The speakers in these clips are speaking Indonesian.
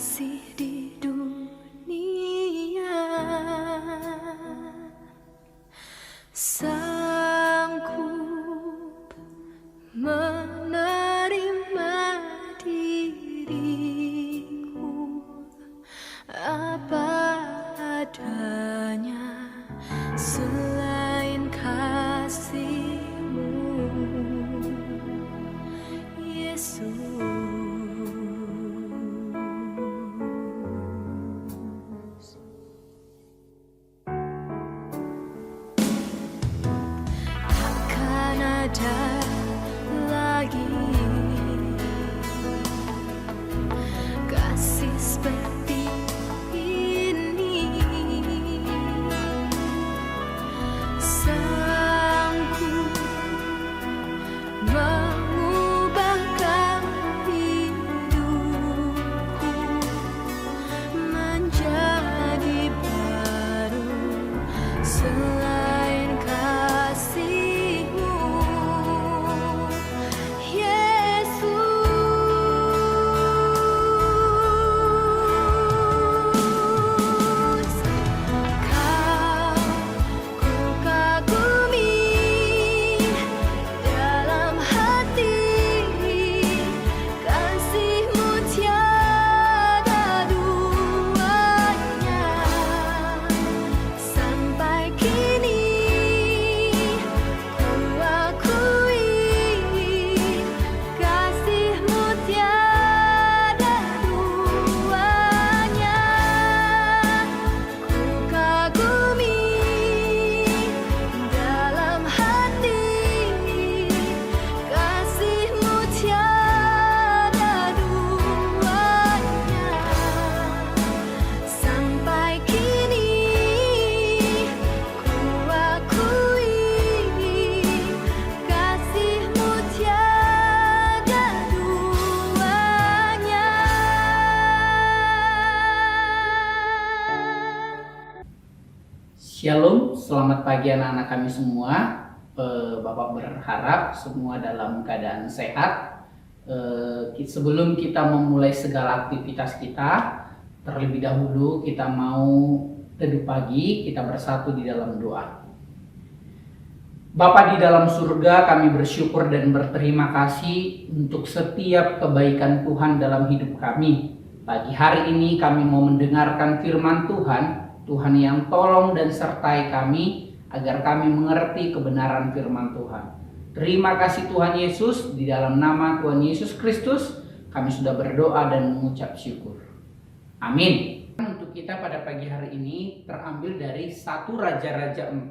kasih di dunia, sanggup menerima diriku apa adanya, selain kasih-Mu, Yesus. Takkan ada lagi kasih seperti ini, sanggup mengubahkan hidupku menjadi baru, selain kasih-Mu, Yesus. Kau ku kagumi dalam hati, kasih-Mu tiada duanya. Sampai kini ku akui, kasih-Mu tiada duanya. Ku kagumi dalam hati, kasih-Mu tiada duanya. Sampai kini ku akui, kasih-Mu tiada duanya. Shalom, selamat pagi anak-anak kami semua. Bapak berharap semua dalam keadaan sehat. Sebelum kita memulai segala aktivitas kita, terlebih dahulu kita mau teduh pagi, kita bersatu di dalam doa. Bapa di dalam surga, kami bersyukur dan berterima kasih untuk setiap kebaikan Tuhan dalam hidup kami. Pagi hari ini kami mau mendengarkan firman Tuhan, Tuhan yang tolong dan sertai kami agar kami mengerti kebenaran firman Tuhan. Terima kasih Tuhan Yesus, di dalam nama Tuhan Yesus Kristus kami sudah berdoa dan mengucap syukur. Amin. Untuk kita pada pagi hari ini terambil dari 1 Raja-Raja 4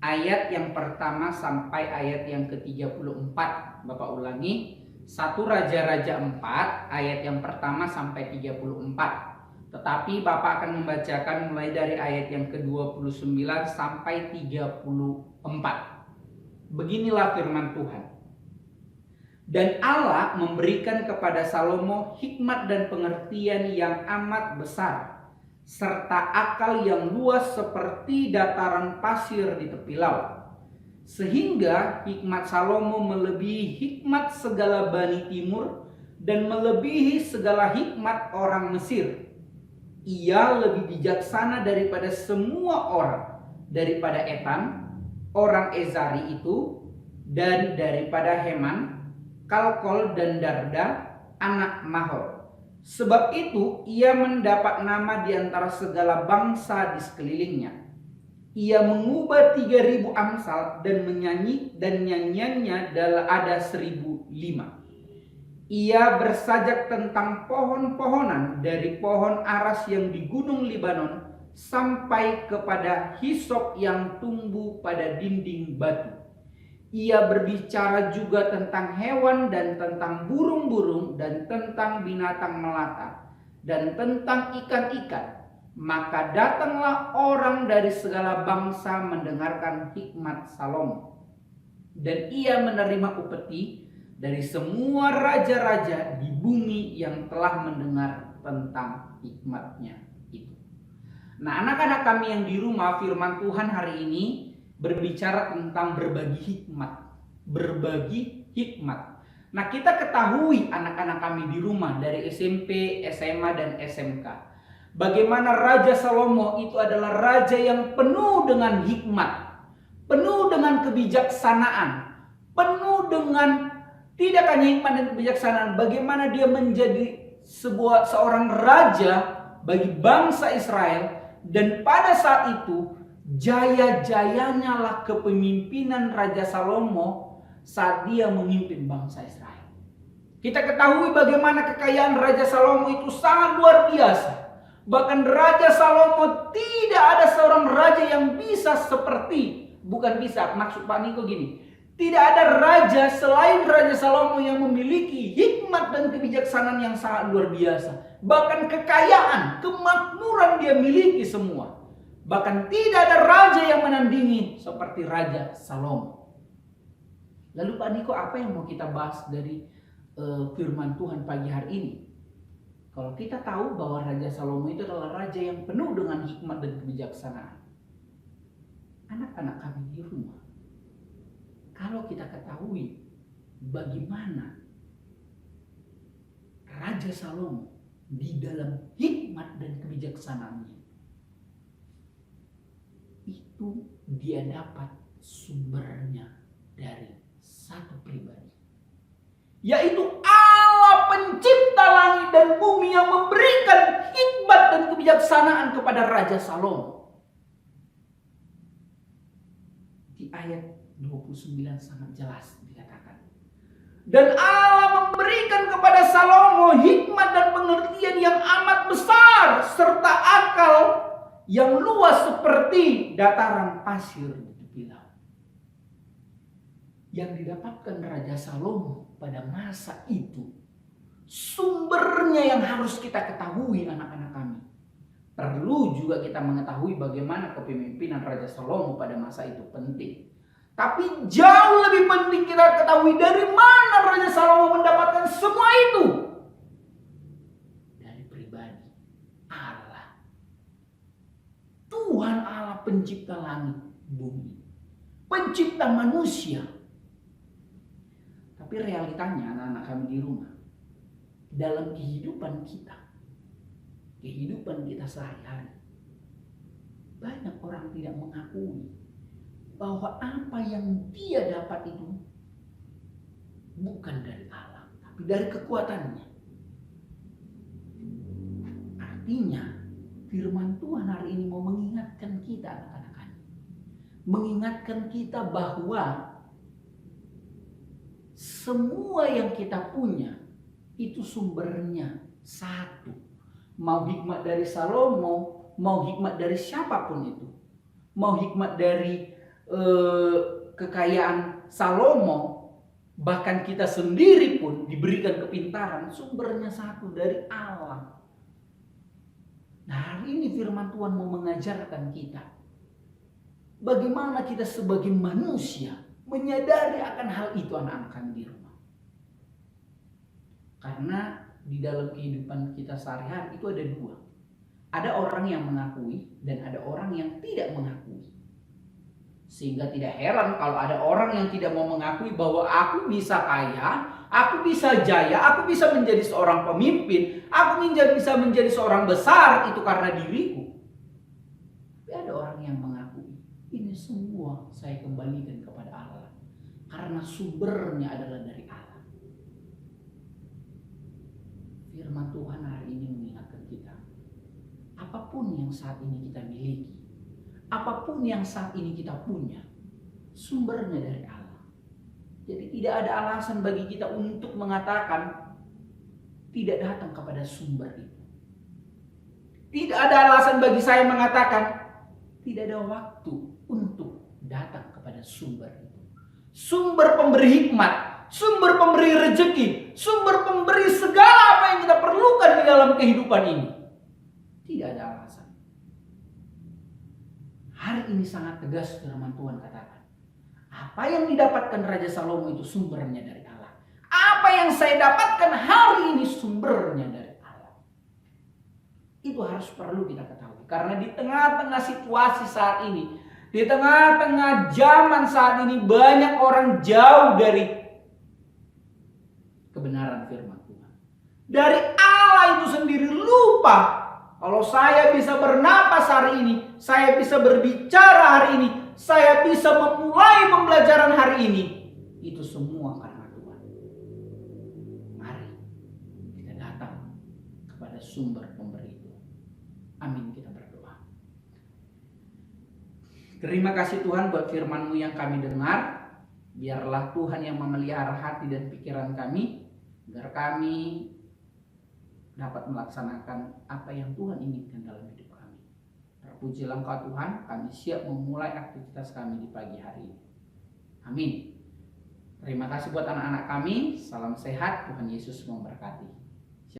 ayat yang pertama sampai ayat yang ke-34. Bapak ulangi, 1 Raja-Raja 4 ayat yang pertama sampai 34. Tetapi Bapak akan membacakan mulai dari ayat yang ke-29 sampai 34. Beginilah firman Tuhan. Dan Allah memberikan kepada Salomo hikmat dan pengertian yang amat besar, serta akal yang luas seperti dataran pasir di tepi laut. Sehingga hikmat Salomo melebihi hikmat segala Bani Timur dan melebihi segala hikmat orang Mesir. Ia lebih bijaksana daripada semua orang, daripada Etan, orang Ezari itu, dan daripada Heman, Kalkol dan Darda, anak Mahol. Sebab itu ia mendapat nama di antara segala bangsa di sekelilingnya. Ia mengubah 3.000 amsal dan menyanyi, dan nyanyiannya ada 1.005. Ia bersajak tentang pohon-pohonan, dari pohon aras yang di gunung Libanon sampai kepada hisop yang tumbuh pada dinding batu. Ia berbicara juga tentang hewan dan tentang burung-burung dan tentang binatang melata dan tentang ikan-ikan. Maka datanglah orang dari segala bangsa mendengarkan hikmat Salomo. Dan ia menerima upeti dari semua raja-raja di bumi yang telah mendengar tentang hikmatnya itu. Nah, anak-anak kami yang di rumah, firman Tuhan hari ini berbicara tentang berbagi hikmat. Berbagi hikmat. Nah, kita ketahui anak-anak kami di rumah dari SMP, SMA, dan SMK. Bagaimana Raja Salomo itu adalah raja yang penuh dengan hikmat, penuh dengan kebijaksanaan, penuh dengan tidak hanya hikmat dan kebijaksanaan, bagaimana dia menjadi seorang raja bagi bangsa Israel. Dan pada saat itu jaya-jayanya lah kepemimpinan Raja Salomo saat dia memimpin bangsa Israel. Kita ketahui bagaimana kekayaan Raja Salomo itu sangat luar biasa. Bahkan Raja Salomo tidak ada seorang raja yang bisa maksud Pak Niko gini. Tidak ada raja selain Raja Salomo yang memiliki hikmat dan kebijaksanaan yang sangat luar biasa. Bahkan kekayaan, kemakmuran dia miliki semua. Bahkan tidak ada raja yang menandingi seperti Raja Salomo. Lalu Pak Niko, apa yang mau kita bahas dari firman Tuhan pagi hari ini? Kalau kita tahu bahwa Raja Salomo itu adalah raja yang penuh dengan hikmat dan kebijaksanaan. Anak-anak kami di rumah, kalau kita ketahui bagaimana Raja Salomo di dalam hikmat dan kebijaksanaannya, itu dia dapat sumbernya dari satu pribadi, yaitu Allah pencipta langit dan bumi yang memberikan hikmat dan kebijaksanaan kepada Raja Salomo. Di ayat 29 sangat jelas dikatakan, dan Allah memberikan kepada Salomo hikmat dan pengertian yang amat besar serta akal yang luas seperti dataran pasir di tepi laut. Yang didapatkan Raja Salomo pada masa itu, sumbernya yang harus kita ketahui anak-anak kami. Perlu juga kita mengetahui bagaimana kepemimpinan Raja Salomo pada masa itu penting. Tapi jauh lebih penting kita ketahui dari mana Raja Salomo mendapatkan semua itu. Dari pribadi Allah. Tuhan Allah pencipta langit bumi, pencipta manusia. Tapi realitanya anak-anak kami di rumah, dalam kehidupan kita sehari-hari, banyak orang tidak mengakui bahwa apa yang dia dapat itu bukan dari Allah, tapi dari kekuatannya. Artinya firman Tuhan hari ini mau mengingatkan kita anak-anak, mengingatkan kita bahwa semua yang kita punya itu sumbernya satu. Mau hikmat dari Salomo, mau hikmat dari siapapun itu, mau hikmat dari kekayaan Salomo, bahkan kita sendiri pun diberikan kepintaran, sumbernya satu, dari Allah. Nah, hari ini firman Tuhan mau mengajarkan kita bagaimana kita sebagai manusia menyadari akan hal itu anak-anak kami di rumah. Karena di dalam kehidupan kita sehari-hari itu ada dua. Ada orang yang mengakui dan ada orang yang tidak mengakui. Sehingga tidak heran kalau ada orang yang tidak mau mengakui bahwa aku bisa kaya, aku bisa jaya, aku bisa menjadi seorang pemimpin, aku bisa menjadi seorang besar, itu karena diriku. Tapi ada orang yang mengakui, ini semua saya kembalikan kepada Allah. Karena sumbernya adalah dari Allah. Firman Tuhan hari ini mengingatkan kita, apapun yang saat ini kita miliki, apapun yang saat ini kita punya, sumbernya dari Allah. Jadi tidak ada alasan bagi kita untuk mengatakan tidak datang kepada sumber itu. Tidak ada alasan bagi saya mengatakan tidak ada waktu untuk datang kepada sumber itu. Sumber pemberi hikmat, sumber pemberi rezeki, sumber pemberi segala apa yang kita perlukan di dalam kehidupan ini. Tidak ada alasan. Hari ini sangat tegas firman Tuhan katakan, apa yang didapatkan Raja Salomo itu sumbernya dari Allah. Apa yang saya dapatkan hari ini sumbernya dari Allah. Itu harus perlu kita ketahui. Karena di tengah-tengah situasi saat ini, di tengah-tengah zaman saat ini, banyak orang jauh dari kebenaran firman Tuhan. Dari Allah itu sendiri lupa. Kalau saya bisa bernapas hari ini, saya bisa berbicara hari ini, saya bisa memulai pembelajaran hari ini, itu semua karena Tuhan. Mari kita datang kepada sumber pemberi itu. Amin, kita berdoa. Terima kasih Tuhan buat firman-Mu yang kami dengar. Biarlah Tuhan yang memelihara hati dan pikiran kami, agar kami dapat melaksanakan apa yang Tuhan inginkan dalam hidup kami. Terpujilah Engkau Tuhan, kami siap memulai aktivitas kami di pagi hari ini. Amin. Terima kasih buat anak-anak kami, salam sehat, Tuhan Yesus memberkati.